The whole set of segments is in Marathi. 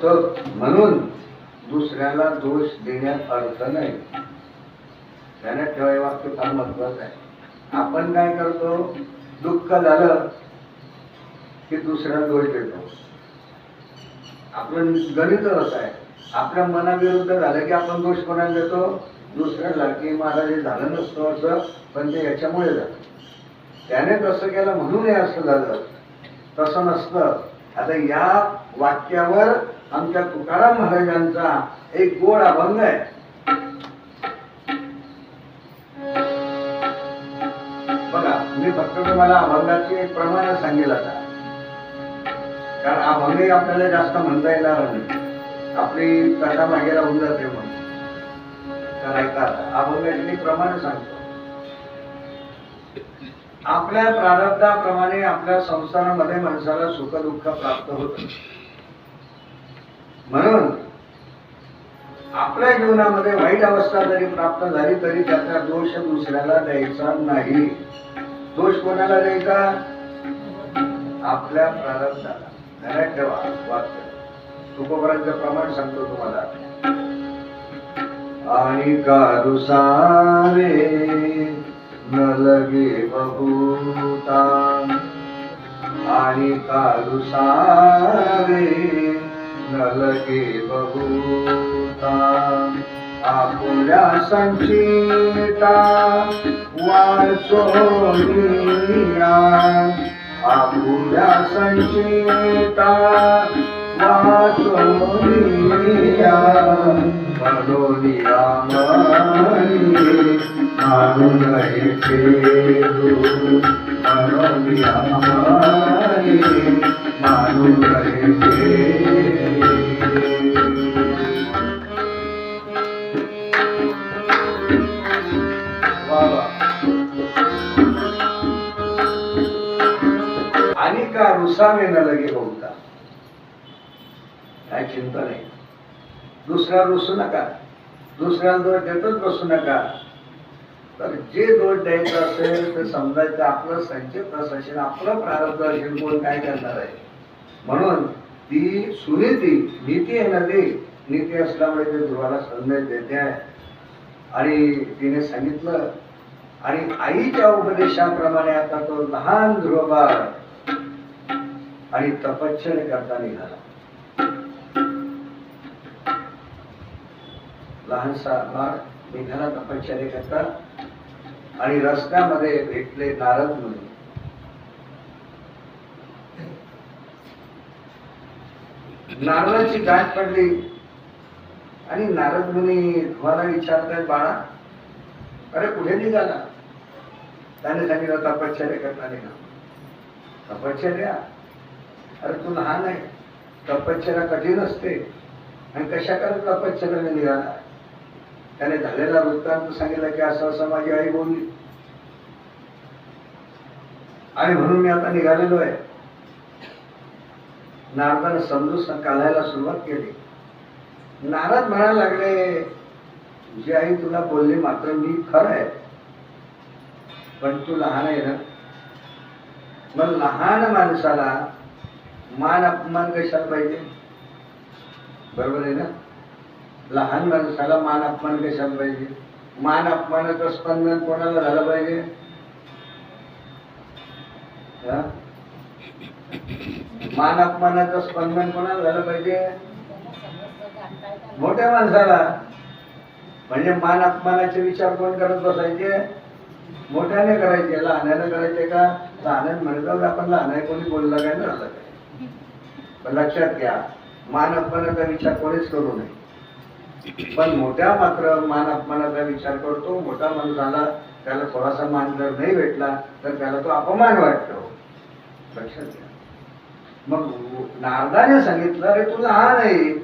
होतं. म्हणून दुसऱ्याला दोष देण्यात अर्थ नाही. ध्यानात ठेवा, हे वाक्य फार महत्वाचं आहे. आपण काय करतो, दुःख झालं की दुसऱ्याला दोष देतो. आपलं गणितच असं आहे. आपल्या मनाविरुद्ध झालं की आपण दोष कोणाला देतो, दुसऱ्याला, की महाराज हे झालं नसतं असं, पण ते याच्यामुळे झालं, त्याने तसं केलं म्हणून हे असं झालं. तसं नसतं. आता या वाक्यावर आमच्या तुकाराम महाराजांचा एक गोड अभंग आहे. बघा, मी फक्त तुम्हाला अभंगाचे प्रमाण सांगेल आता, कारण अभंग आपल्याला जास्त म्हणता येणार नाही, आपली कथा मागे राहून जाते. म्हणून तर ऐका, अभंगाचे मी प्रमाण सांगतो. आपल्या प्रारब्धाप्रमाणे आपल्या संसारामध्ये माणसाला सुख दुःख प्राप्त होत. म्हणून आपल्या जीवनामध्ये वाईट अवस्था जरी प्राप्त झाली तरी त्याचा दोष दुसऱ्याला द्यायचा नाही. दोष कोणाला द्यायचा, आपल्या प्रारब्धाला. ध्यानात ठेवा वाक्य, तुकोबरांचं प्रमाण सांगतो तुम्हाला. आणि कारुसारे न लगे बहुता, आणि कारुसारे न लगे बहुता, आपुल्या संचिता वाचोनिया, आपुल्या संचिता वाचोनिया, मनोनिया मनी मानून हे फेरू, मनोनिया मनी मानून हे फेरू. आणि का रुसावे न लगे बहुता, काय चिंता नाही. दुसऱ्या रुसू नका, दुसऱ्याला दोष देतच बसू नका. तर जे दोष द्यायचं असेल ते समजायचं आपलं संचित असेल, आपलं प्रारब्ध असेल, कोण काय करणार आहे. म्हणून ती सुनीती, नीती आहे ना, ती नीती असल्यामुळे ते ध्रुवाला संदेश देते आहे. आणि तिने सांगितलं, आणि आईच्या उपदेशाप्रमाणे आता तो लहान ध्रुवबाळ आणि तपश्चर्या करता निघाला. लहानसा बाळ निघाला तपश्चर्या करता. आणि रस्त्यामध्ये भेटले नारद मुनी. नारदाची गाठ पडली आणि नारद मुनी तुम्हाला विचारतायत, बाळा अरे कुठे निघाला. त्याने सांगितलं तपश्चर्या करता निघाला. तपश्चर्या, अरे तू लहान आहे, तपश्चर्या कठीण असते, आणि कशा करत तपश्चर्याने निघाला. त्याने झालेला वृत्तांत सांगितला की असं असं माझी आई बोलली आणि म्हणून मी आता निघालेलो आहे. नारदाने समजून काढायला सुरुवात केली. नारद म्हणायला लागले, जी आई तुला बोलली मात्र मी खरं आहे, पण तू लहान आहे ना. मग लहान माणसाला मान अपमान कशाला पाहिजे, बरोबर आहे ना. लहान माणसाला मान अपमान कशाला पाहिजे. मान अपमानाचं स्पंदन कोणाला झालं पाहिजे, मान अपमानाचं स्पंदन कोणाला झालं पाहिजे, मोठ्या माणसाला. म्हणजे मान अपमानाचे विचार कोण करत बसायचे, मोठ्याने करायचे, लहानाने करायचे का. लहानाने म्हणतो आपण लहान आहे, कोणी बोललं काय ना झालं काय. पण लक्षात घ्या, मान अपमानाचा विचार कोणीच करू नये. पण मोठ्या मात्र मान अपमानाचा विचार करतो. मोठा माणूस झाला, त्याला थोडासा मान जर नाही भेटला तर त्याला तो अपमान वाटतो. लक्षात घ्या. मग नारदाने सांगितलं, अरे तू लहान आहे,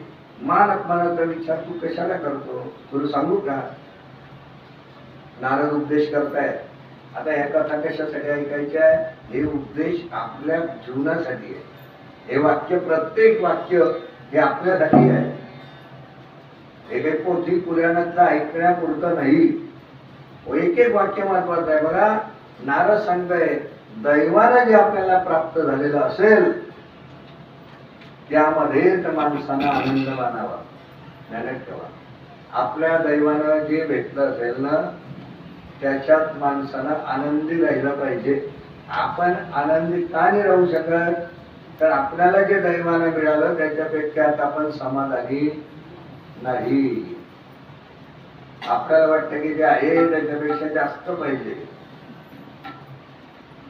मान अपमानाचा विचार तू कशाला करतो. तुला सांगू का, नारद उपदेश करतायत. आता ह्या कथा कशासाठी ऐकायच्या, हे उपदेश आपल्या जीवनासाठी आहे. हे वाक्य, प्रत्येक वाक्य हे आपल्यासाठी आहे. हे काही पोथी पुराणातलं ऐकण्यापुरतं नाही. एक एक वाक्य महत्वाचं आहे. बघा, नारद सांगताय, दैवानं जे आपल्याला प्राप्त झालेलं असेल त्यामध्येच माणसानं आनंद मानावा, ध्यानात ठेवा. आपल्या दैवानं जे भेटलं असेल ना त्याच्यात माणसानं आनंदी राहिलं पाहिजे. आपण आनंदी का नाही राहू शकत? तर आपल्याला जे दैवानं मिळालं त्याच्यापेक्षा आता आपण समाधानी नाही. आपल्याला वाटतं की जे आहे त्याच्यापेक्षा जास्त पाहिजे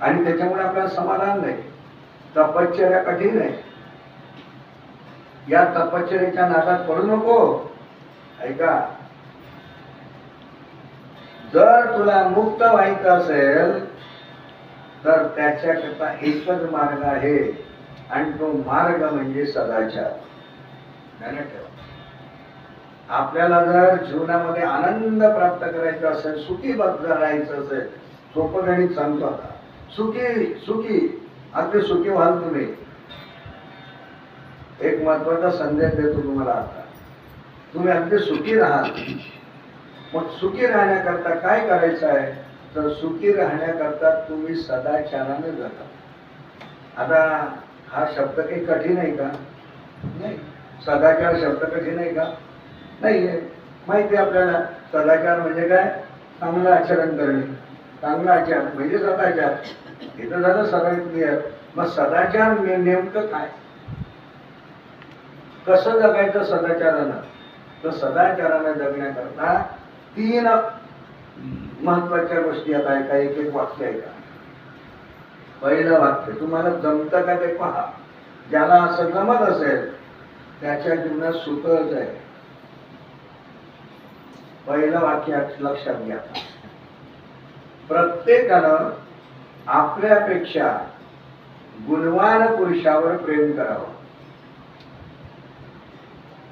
आणि त्याच्यामुळे आपल्याला समाधान नाही. तपश्चर्या कठीण आहे. या तपश्चर्याच्या नादात पडू नको. ऐका, जर तुला मुक्त व्हायचं असेल तर त्याच्याकरता एकच मार्ग आहे आणि तो मार्ग म्हणजे सदाचार. ध्यानात ठेवा. आपल्याला जर जीवनामध्ये आनंद प्राप्त करायचा असेल, सुखी राहायचं असेल, सोपं गणित सांगतो आता. सुखी सुखी अगदी सुखी व्हाल तुम्ही. एक महत्वाचा संदेश देतो तुम्हाला आता. तुम्ही अगदी सुखी राहाल. मग सुखी राहण्याकरता काय करायचं आहे? तर सुखी राहण्याकरता तुम्ही सदाचाराने जगा. आता हा शब्द काही कठीण आहे का? नाही. सदाचार शब्द कठीण आहे का? नाहीये. माहिती आहे आपल्याला. सदाचार म्हणजे काय? चांगलं आचरण करणे. चांगला आचार म्हणजे सदाचार. इथं झालं सरळ क्लिअर. मग सदाचार नेमकं काय? कसं जगायचं सदाचारानं? तर सदाचारानं जगण्याकरता 3 महत्वाच्या गोष्टी आता ऐका. एक एक वाक्य ऐका. पहिलं वाक्य तुम्हाला जमतं का ते पहा. ज्याला असं जमत असेल त्याच्या जीवनात सुखच आहे. पहिलं वाक्य लक्षात घ्या. प्रत्येकानं आपल्यापेक्षा गुणवान पुरुषावर प्रेम करावं.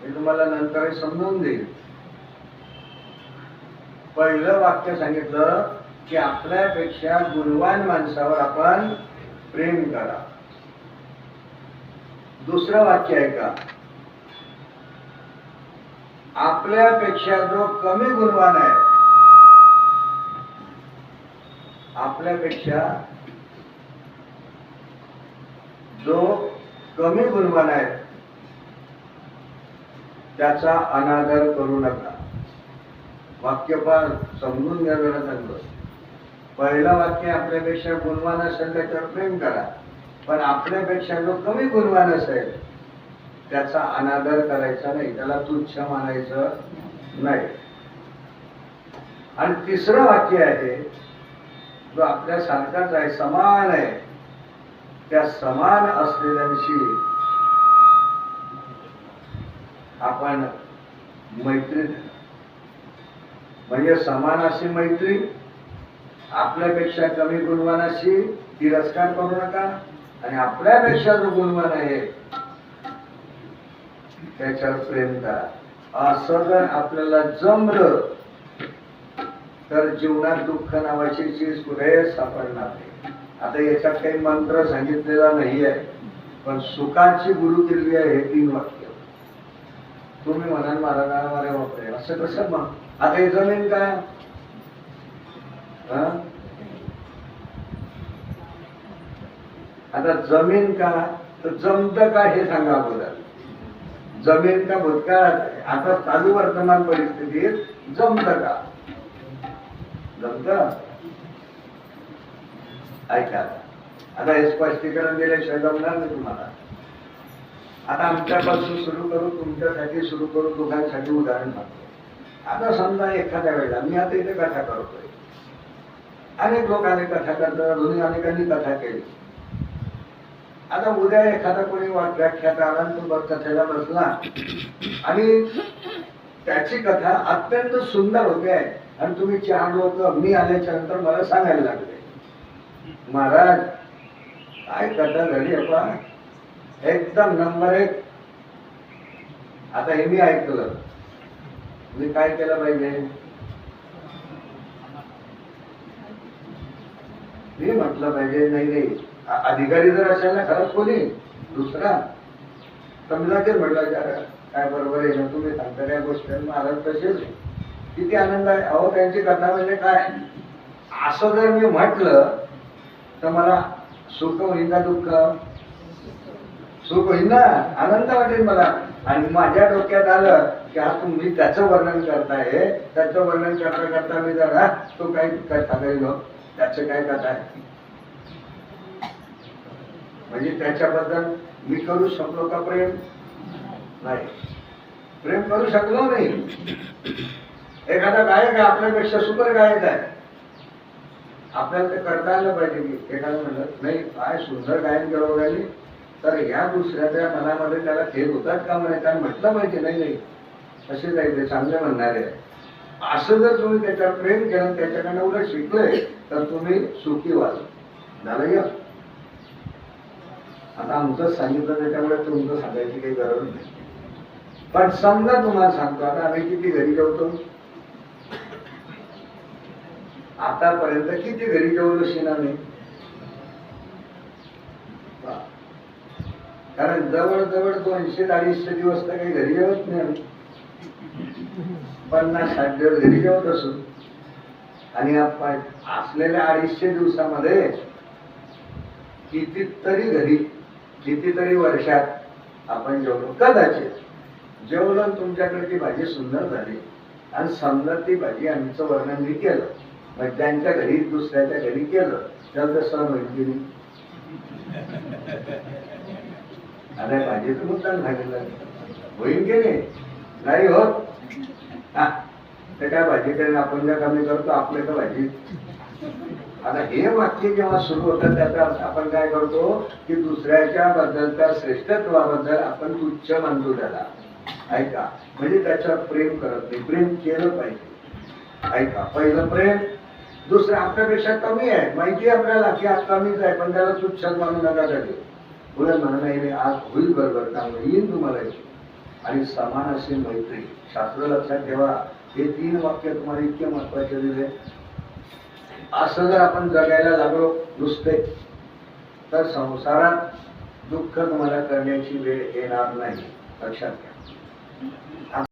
हे तुम्हाला नंतर समजून देईल. पहिलं वाक्य सांगितलं की आपल्यापेक्षा गुणवान माणसावर आपण प्रेम करा. दुसरं वाक्य आहे का? आपल्यापेक्षा जो कमी गुणवान आहे, आपल्यापेक्षा जो कमी गुणवान आहे त्याचा अनादर करू नका. वाक्य पण समजून घ्या जरा चांगलं. पहिलं वाक्य आपल्यापेक्षा गुणवान असेल त्याच्यावर प्रेम करा, पण आपल्यापेक्षा जो कमी गुणवान असेल त्याचा अनादर करायचा नाही, त्याला तुच्छ मानायचं नाही. आणि तिसरं वाक्य आहे जो आपल्यासारखाच आहे, समान आहे, त्या समान असलेल्यांशी आपण मैत्री. म्हणजे समानाशी मैत्री, आपल्यापेक्षा कमी गुणवानाशी तिरस्कार करू नका आणि आपल्यापेक्षा जो गुणवान आहे त्याच्यावर प्रेम करा. असं जर आपल्याला जमलं तर जीवनात दुःख नावाची चीज कुठे सापडणार नाही. आता याच्यात काही मंत्र सांगितलेला नाही आहे, पण सुखाची गुरुकिल्ली आहे हे 3 वाक्य. तुम्ही म्हणाल महाराज मारे वापरे असं कसं? मग आता हे जमीन का? आता जमीन का? तर जमतं का हे सांगा अगोदर. जमीन का भूतकाळात आहे, आता चालू वर्तमान परिस्थितीत जमतं का? जमतं. ऐका, आता हे स्पष्टीकरण दिल्याशिवाय जमणार नाही तुम्हाला. आता आमच्यापासून सुरू करू, तुमच्यासाठी सुरू करू, दोघांसाठी उदाहरण सांगतो. आता समजा एखाद्या वेळेला मी आता इथे कथा करतोय, अनेक लोकांनी कथा करतात, दोन्ही अनेकांनी कथा केली. आता उद्या एखादा कोणी व्याख्यात आला, तो कथेला बसला आणि त्याची कथा अत्यंत सुंदर होते आणि तुम्ही 4 लोक मी आल्याच्या नंतर मला सांगायला लागले, महाराज काय कथा झाली आपा, एकदम नंबर 1. आता हे मी ऐकलं, मी काय केलं पाहिजे? मी म्हटलं पाहिजे नाही नाही, अधिकारी जर असेल ना खरंच कोणी दुसरा समजा ते म्हटलं काय बरोबर आहे ना तुम्ही सांगता त्या गोष्टी, महाराज तसेच किती आनंद आहे. अहो त्यांची कथा म्हणजे काय असं जर मी म्हटलं तर मला सुख होईल का दुःख? सुख होईल ना, आनंद वाटेल मला. आणि माझ्या डोक्यात आलं की हा तुम्ही त्याचं वर्णन करताय, त्याचं वर्णन करता करता मी जरा तो काही कथा करील, त्याचं काय कथा आहे, म्हणजे त्याच्याबद्दल मी करू शकलो का प्रेम? नाही, प्रेम करू शकलो नाही. एखादा गायक आहे आपल्यापेक्षा सुपर गायक आहे, आपल्याला ते करता आलं पाहिजे. की एखादं म्हणलं नाही काय सुंदर गायन केलं गायली, तर ह्या दुसऱ्याच्या मनामध्ये त्याला खेळ होतात का म्हणे, त्याला म्हटलं पाहिजे नाही नाही असे जायचे चांगले म्हणणारे. असं जर तुम्ही त्याच्यावर प्रेम केलं, त्याच्याकडनं उलट शिकलंय, तर तुम्ही सुखी व्हाल. झालं या. आता आमचं सांगितलं त्याच्यामुळे तुमचं सांगायची काही गरज नाही. पण समजा तुम्हाला सांगतो, आता आम्ही किती घरी जेवतो, आतापर्यंत किती घरी जेवलो शिनाने, कारण जवळजवळ 200-250 दिवस तर काही घरी जेवत नाही आम्ही. 50-60 दिवस घरी जेवत असू. आणि आपण असलेल्या 250 दिवसामध्ये कितीतरी घरी, कितीतरी वर्षात आपण जेवलो. कदाचित जेवलं तुमच्याकडे भाजी सुंदर झाली आणि समजा ती भाजी आमचं वर्णन मी केलं, मग त्यांच्या घरी दुसऱ्याच्या घरी केलं, तर सण होईल की नाही? अरे भाजीचं मुद्दाम झालेलं होईल की नाही होत. हा, ते काय भाजी करेन आपण ज्या कमी करतो आपल्या तर भाजी. आता हे वाक्य जेव्हा सुरू होतं त्याचा अर्थ आपण काय करतो की दुसऱ्याच्या बद्दलच्या श्रेष्ठत्वाबद्दल आपण तुच्छ मानतो त्याला. ऐका, म्हणजे त्याच्यावर प्रेम करत नाही. प्रेम केलं पाहिजे. ऐका, पहिलं प्रेम दुसरं आपल्यापेक्षा कमी आहे, माहिती आहे आपल्याला की आज कमीच आहे, पण त्याला तुच्छ मानू नका त्याचे. पुढे म्हणा नाही आज होईल बरोबर, चांगलं येईल तुम्हाला. आणि समान अशी मैत्री. शास्त्र लक्षात ठेवा, हे 3 वाक्य तुम्हाला इतके महत्वाचे दिले. असं जर आपण जगायला लागलो नुसते, तर संसारात दुःख तुम्हाला करण्याची वेळ येणार नाही, लक्षात घ्या.